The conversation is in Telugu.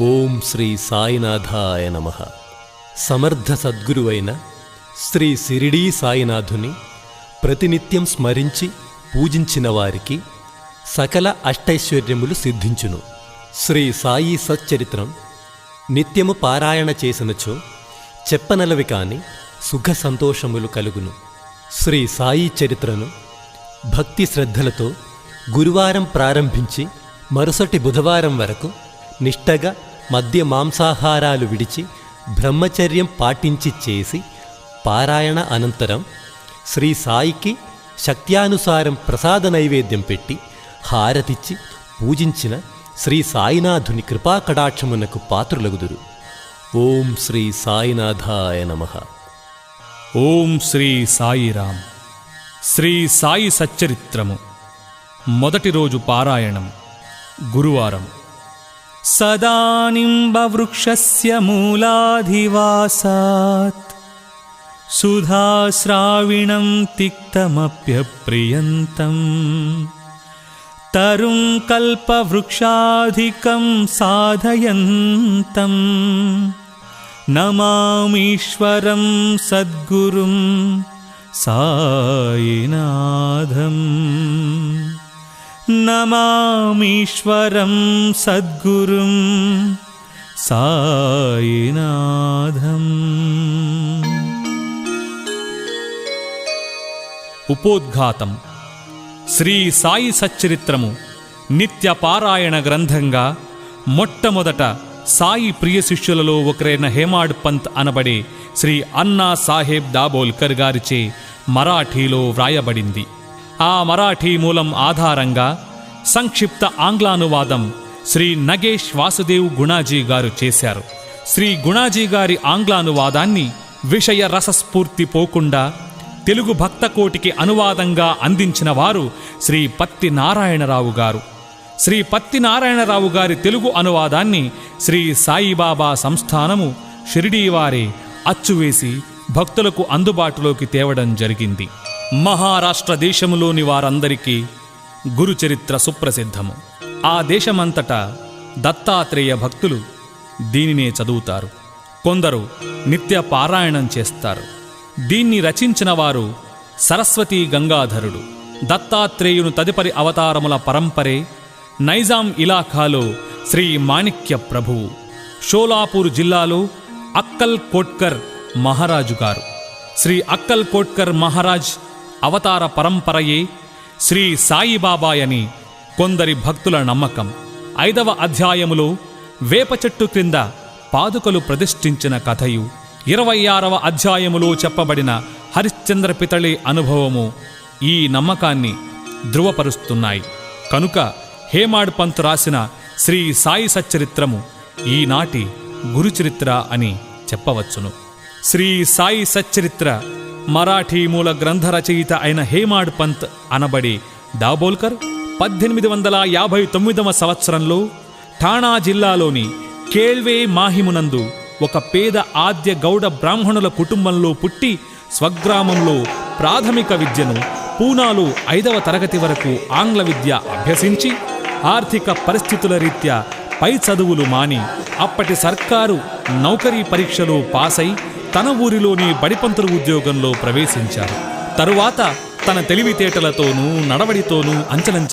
ఓం శ్రీ సాయినాథాయ నమః. సమర్థ సద్గురువైన శ్రీ షిరిడీ సాయినాథుని ప్రతినిత్యం స్మరించి పూజించిన వారికి సకల అష్టైశ్వర్యములు సిద్ధించును. శ్రీ సాయి సచ్చరిత్రం నిత్యము పారాయణ చేసినచో చెప్పనలవి కాని సుఖ సంతోషములు కలుగును. శ్రీ సాయి చరిత్రను భక్తి శ్రద్ధలతో గురువారం ప్రారంభించి మరుసటి బుధవారం వరకు నిష్టగా మద్య మాంసాహారాలు విడిచి బ్రహ్మచర్యం పాటించి చేసి పారాయణ అనంతరం శ్రీ సాయికి శక్త్యానుసారం ప్రసాద నైవేద్యం పెట్టి హారతిచ్చి పూజించిన శ్రీ సాయినాథుని కృపాకటాక్షమునకు పాత్రులగుదురు. ఓం శ్రీ సాయినాథాయ నమః. ఓం శ్రీ సాయిరామ్. శ్రీ సాయి సచ్చరిత్రము మొదటి రోజు పారాయణం గురువారం. సదానింబవృక్షస్య మూలాధివాసాత్ సుధాశ్రావిణం తిక్తమప్యప్రియంతం తరుం కల్పవృక్షాధికం సాధయంతం నమామీశ్వరం సద్గురుం సాయినాథం. నమామీశ్వరం సద్గురుం సాయినాథం. ఉపోద్ఘాతం. శ్రీ సాయి సచ్చరిత్రము నిత్య పారాయణ గ్రంథంగా మొట్టమొదట సాయి ప్రియ శిష్యులలో ఒకరైన హేమాడ్ పంత్ అనబడే శ్రీ అన్నా సాహెబ్ దాబోల్కర్ గారిచే మరాఠీలో వ్రాయబడింది. ఆ మరాఠీ మూలం ఆధారంగా సంక్షిప్త ఆంగ్లానువాదం శ్రీ నగేష్ వాసుదేవ్ గుణాజీ గారు చేశారు. శ్రీ గుణాజీ గారి ఆంగ్లానువాదాన్ని విషయ రసస్ఫూర్తి పోకుండా తెలుగు భక్తకోటికి అనువాదంగా అందించిన వారు శ్రీ పత్తి నారాయణరావు గారు. శ్రీ పత్తి నారాయణరావు గారి తెలుగు అనువాదాన్ని శ్రీ సాయిబాబా సంస్థానము షిరిడీవారే అచ్చువేసి భక్తులకు అందుబాటులోకి తేవడం జరిగింది. మహారాష్ట్ర దేశములోని వారందరికీ గురుచరిత్ర సుప్రసిద్ధము. ఆ దేశమంతటా దత్తాత్రేయ భక్తులు దీనినే చదువుతారు. కొందరు నిత్య పారాయణం చేస్తారు. దీన్ని రచించిన వారు సరస్వతీ గంగాధరుడు. దత్తాత్రేయుని తదుపరి అవతారముల పరంపరే నైజాం ఇలాఖాలో శ్రీ మాణిక్య ప్రభువు. షోలాపూర్ జిల్లాలో అక్కల్ కోట్కర్ మహారాజు గారు. శ్రీ అక్కల్ కోట్కర్ మహారాజ్ అవతార పరంపరయే శ్రీ సాయిబాబాయని కొందరి భక్తుల నమ్మకం. 5వ అధ్యాయములో వేప చెట్టు క్రింద పాదుకలు ప్రతిష్ఠించిన కథయు, 26వ అధ్యాయములో చెప్పబడిన హరిశ్చంద్ర పితళి అనుభవము ఈ నమ్మకాన్ని ధృవపరుస్తున్నాయి. కనుక హేమాడ్ పంత్ రాసిన శ్రీ సాయి సచ్చరిత్రము ఈనాటి గురుచరిత్ర అని చెప్పవచ్చును. శ్రీ సాయి సచ్చరిత్ర మరాఠీ మూల గ్రంథ రచయిత అయిన హేమాడ్ పంత్ అనబడి దాబోల్కర్ 1859వ సంవత్సరంలో ఠాణా జిల్లాలోని కేళ్వే మాహిమునందు ఒక పేద ఆద్య గౌడ బ్రాహ్మణుల కుటుంబంలో పుట్టి స్వగ్రామంలో ప్రాథమిక విద్యను, పూనాలో 5వ తరగతి వరకు ఆంగ్ల విద్య అభ్యసించి ఆర్థిక పరిస్థితుల రీత్యా పై చదువులు మాని అప్పటి సర్కారు నౌకరీ పరీక్షలో పాసై తన ఊరిలోని బడిపంతులు ఉద్యోగంలో ప్రవేశించారు. తరువాత తన తెలివితేటలతోనూ నడవడితోనూ అంచలంచ